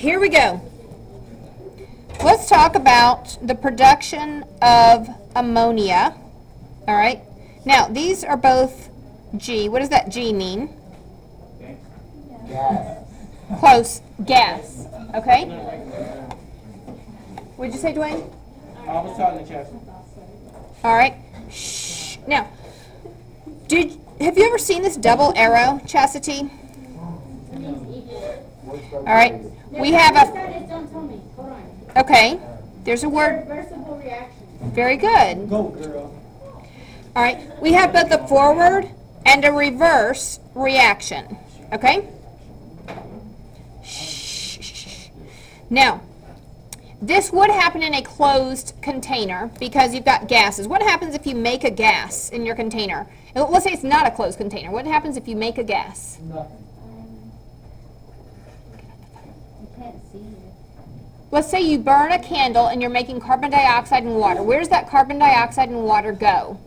here we go. Let's talk about the production of ammonia. All right. Now, these are both G. What does that G mean? Gas. Close. Gas. Okay. What did you say, Dwayne? I was talking to Chelsea. All right. Shh. Now, have you ever seen this double arrow, Chastity? All right. We have a. Don't tell me. Hold on. Okay. There's a word. Reversible reaction. Very good. Go, girl. All right. We have both a forward and a reverse reaction. Okay. Shh. Now, this would happen in a closed container because you've got gases. What happens if you make a gas in your container? Let's say it's not a closed container. What happens if you make a gas? Nothing. You can't see it. Let's say you burn a candle and you're making carbon dioxide and water. Where does that carbon dioxide and water go?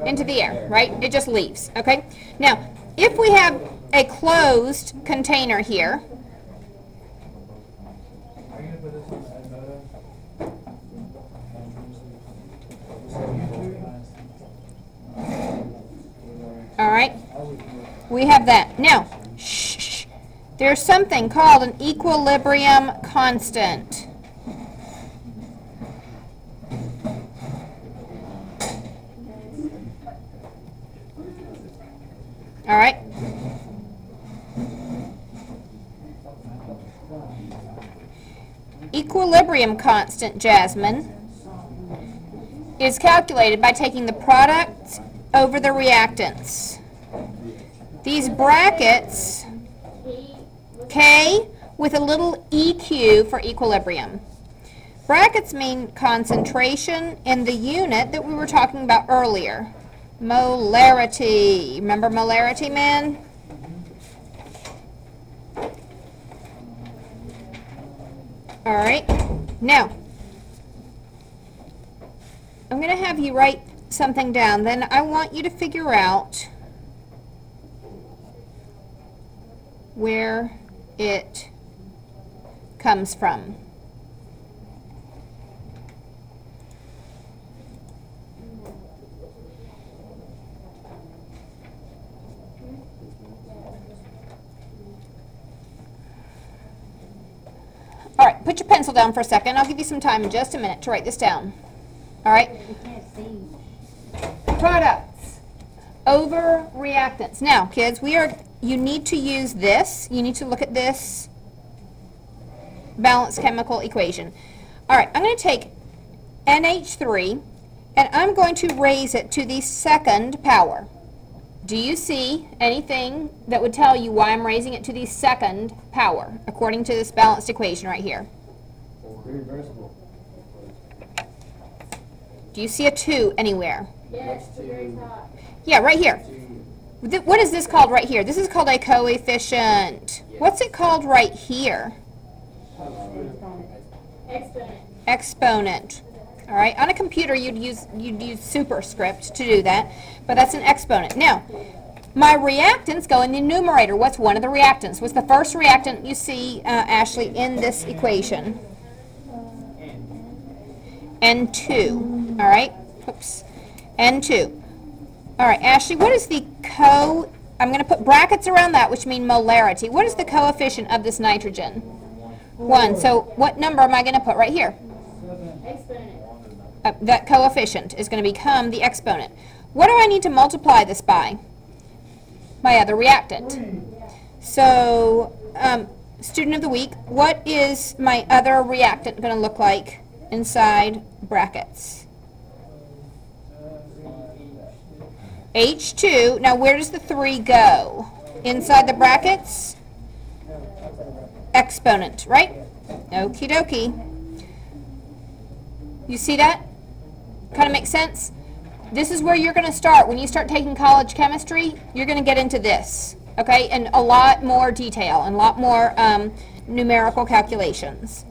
Into the air, right? It just leaves, okay? Now, if we have a closed container here, all right, we have that. Now, shh, there's something called an equilibrium constant. All right. Equilibrium constant, Jasmine, is calculated by taking the product over the reactants. These brackets, K with a little EQ for equilibrium. Brackets mean concentration in the unit that we were talking about earlier. Molarity. Remember molarity, man? All right. Now, I'm going to have you write something down. Then I want you to figure out where it comes from. All right, put your pencil down for a second. I'll give you some time in just a minute to write this down. All right? You can't see. Products over reactants. Now, kids, you need to use this. You need to look at this balanced chemical equation. All right, I'm going to take NH3, and I'm going to raise it to the second power. Do you see anything that would tell you why I'm raising it to the second power, according to this balanced equation right here? Reversible. Do you see a 2 anywhere? Yes, the very top. Yeah, right here. What is this called right here? This is called a coefficient. What's it called right here? Exponent. Exponent. All right. On a computer, you'd use superscript to do that, but that's an exponent. Now, my reactants go in the numerator. What's one of the reactants? What's the first reactant you see, Ashley, in this equation? N2. All right. Oops. N2. All right, Ashley, what is the I'm going to put brackets around that, which mean molarity. What is the coefficient of this nitrogen? 1. So what number am I going to put right here? Exponent. That coefficient is going to become the exponent. What do I need to multiply this by? My other reactant. So, student of the week, what is my other reactant going to look like inside brackets? H2. Now, where does the 3 go? Inside the brackets? Exponent, right? Okie dokie. You see that? Kind of makes sense? This is where you're going to start. When you start taking college chemistry, you're going to get into this, okay? And a lot more detail and a lot more numerical calculations.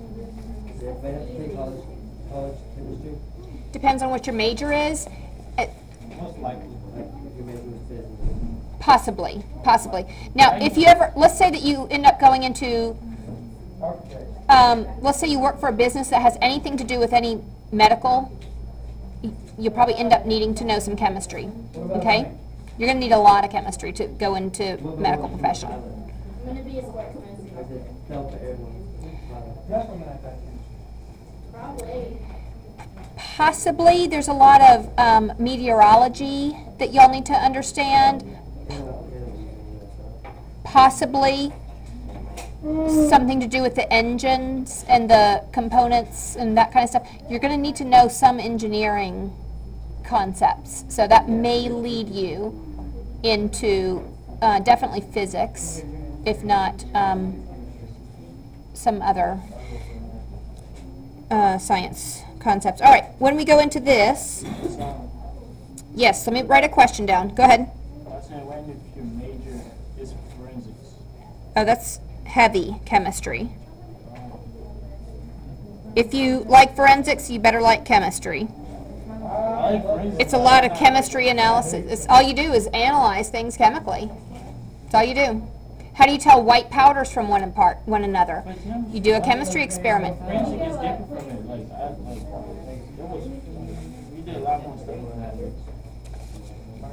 Depends on what your major is. Most likely. Possibly. Now, if you ever, let's say that you end up going into let's say you work for a business that has anything to do with any medical, you'll probably end up needing to know some chemistry, okay? You're going to need a lot of chemistry to go into medical professional. I'm gonna be a sportsman. Probably. Possibly, there's a lot of meteorology that y'all need to understand. Possibly something to do with the engines and the components and that kind of stuff. You're going to need to know some engineering concepts. So that may lead you into definitely physics, if not some other science concepts. All right, when we go into this, yes, let me write a question down. Go ahead. I was saying, when if your major is forensics? Oh, that's heavy chemistry. If you like forensics, you better like chemistry. I like forensics. It's a lot of chemistry analysis. It's, all you do is analyze things chemically. That's all you do. How do you tell white powders from one another? You do a chemistry experiment. Forensic is different from it. We did a lot more stuff with that.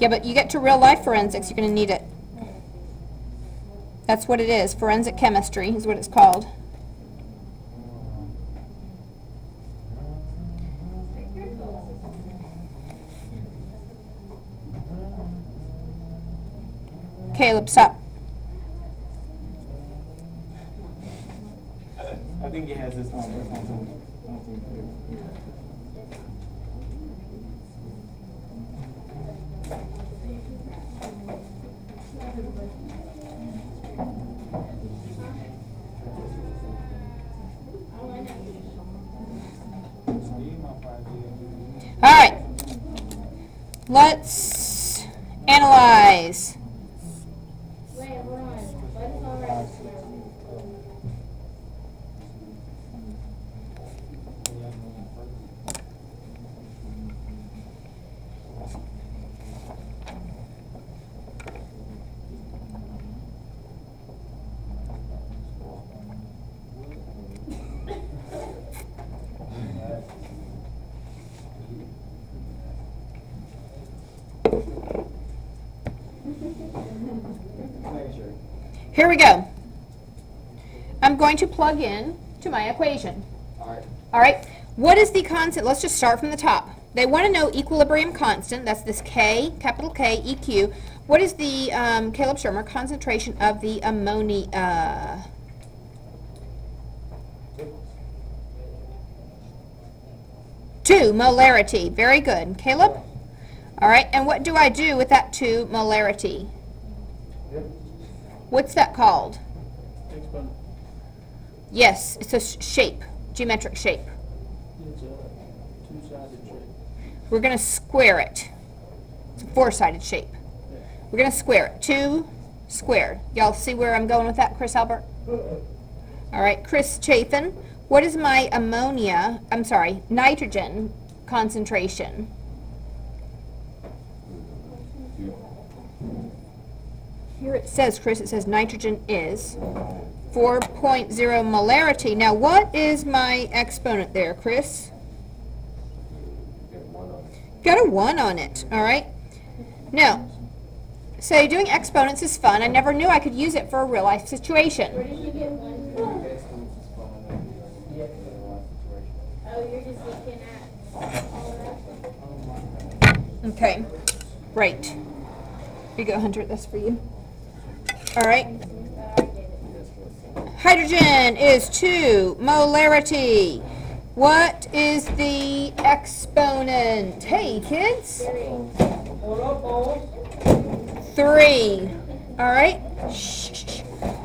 Yeah, but you get to real life forensics, you're going to need it. That's what it is. Forensic chemistry is what it's called. Caleb, stop. I think it has this one. All right. Let's analyze. Wait, hold on. What is all right? Here we go. I'm going to plug in to my equation. All right. What is the constant? Let's just start from the top. They want to know equilibrium constant. That's this K, capital K, EQ. What is the, Caleb Shermer, concentration of the ammonia? 2 molarity. Very good. Caleb? All right. And what do I do with that 2 molarity? What's that called? Exponent. Yes, it's a shape, geometric shape. It's a two-sided shape. We're going to square it. It's a 4-sided shape. We're going to square it. 2 squared. Y'all see where I'm going with that, Chris Albert? All right, Chris Chafin, what is my nitrogen concentration? Here it says, Chris, it says nitrogen is 4.0 molarity. Now, what is my exponent there, Chris? Got a 1 on it, all right? Now, so doing exponents is fun. I never knew I could use it for a real-life Where situation. did you get one from? Oh, you're just looking at all that? Okay, great. Here you go, Hunter, that's for you. All right. Hydrogen is 2 molarity. What is the exponent? Hey, kids. 3. All right. Shh.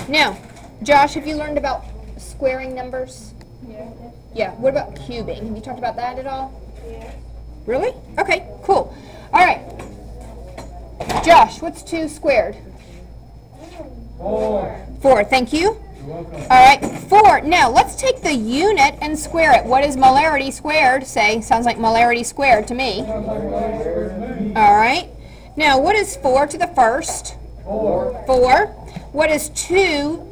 Now, Josh, have you learned about squaring numbers? Yeah. Yeah. What about cubing? Have you talked about that at all? Yeah. Really? Okay, cool. All right. Josh, what's 2 squared? 4, thank you. All right, 4. Now, let's take the unit and square it. What is molarity squared? Say, sounds like molarity squared to me. All right. Now, what is 4 to the first? 4. What is 2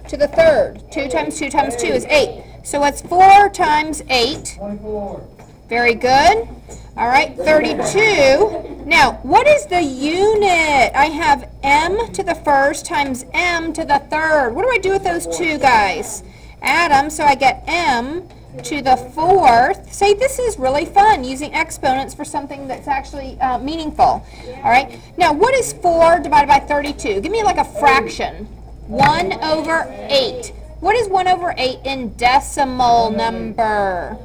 to the third. 2 times 2 times 2 is 8. So what's 4 times 8? 24. Very good. All right, 32. Now, what is the unit? I have m to the first times m to the third. What do I do with those two guys? Add them, so I get m to the fourth. Say, this is really fun, using exponents for something that's actually meaningful. All right, now what is 4 divided by 32? Give me like a fraction. 1 over 8. What is 1 over 8 in decimal number?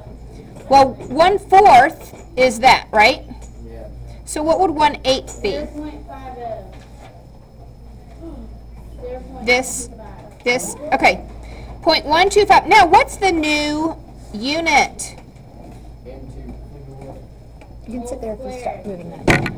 Well, 1/4 is that, right? Yeah. So what would 1/8 be? 0.50. This, okay. 0.125. Now, what's the new unit? M2. You can sit there if you start moving that.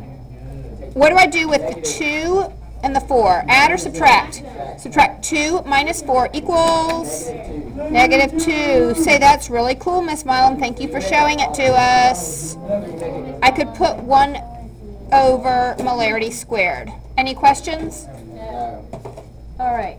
What do I do with the 2 and the 4? Add or subtract? Subtract 2 minus 4 equals -2. Say, that's really cool, Miss Milam. Thank you for showing it to us. I could put 1 over molarity squared. Any questions? No. All right.